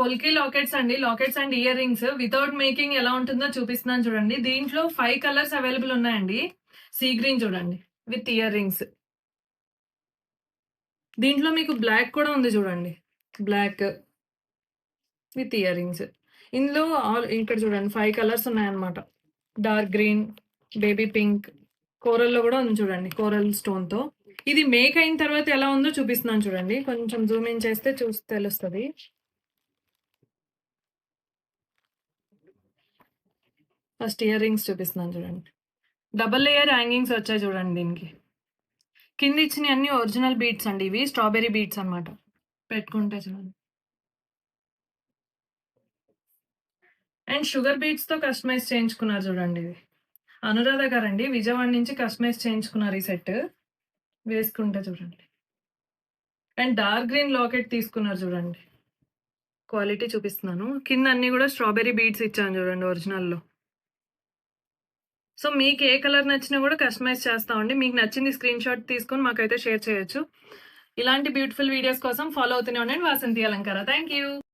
పొల్కి lockets అండి. Lockets and ear rings without making ఎలా ఉంటుందో చూపిస్తున్నాను చూడండి. దీంట్లో 5 కలర్స్ అవైలబుల్ ఉన్నాయండి. సీ గ్రీన్ చూడండి విత్ ఇయర్ రింగ్స్. దీంట్లో మీకు బ్లాక్ కూడా ఉంది చూడండి. Black with ear rings. ఇందులో ఇక్కడ చూడండి 5 కలర్స్ ఉన్నాయన్నమాట. డార్క్ గ్రీన్, బేబీ పింక్, కోరల్‌లో కూడా ఉంది చూడండి. కోరల్ స్టోన్‌తో. ఇది మేక్ అయిన తర్వాత ఎలా ఉందో చూపిస్తున్నాను చూడండి. కొంచెం జూమ్ ఇన్ చేస్తే తెలుస్తది. ఫస్ట్ ఇయర్ రింగ్స్ చూపిస్తున్నాను చూడండి. డబుల్ లేయర్ హ్యాంగింగ్స్ వచ్చాయి చూడండి దీనికి. కింద ఇచ్చినవి అన్ని ఒరిజినల్ బీడ్స్ అండి. ఇవి స్ట్రాబెర్రీ బీడ్స్ అన్నమాట. పెట్టుకుంటే చూడండి. అండ్ షుగర్ బీడ్స్ తో కస్టమైజ్ చేయించుకున్నారు చూడండి. ఇది అనురాధ గారండి, విజయవాడ నుంచి కస్టమైజ్ చేయించుకున్నారు ఈ సెట్. వేసుకుంటే చూడండి. అండ్ డార్క్ గ్రీన్ లాకెట్ తీసుకున్నారు చూడండి. క్వాలిటీ చూపిస్తున్నాను. కింద అన్ని కూడా స్ట్రాబెర్రీ బీడ్స్ ఇచ్చాను చూడండి ఒరిజినల్లో. సో మీకు ఏ కలర్ నచ్చినా కూడా కస్టమైజ్ చేస్తామండి. మీకు నచ్చింది స్క్రీన్ షాట్ తీసుకొని మాకైతే షేర్ చేయొచ్చు. ఇలాంటి బ్యూటిఫుల్ వీడియోస్ కోసం ఫాలో అవుతూనే ఉండండి వాసంతి అలంకార. Thank you.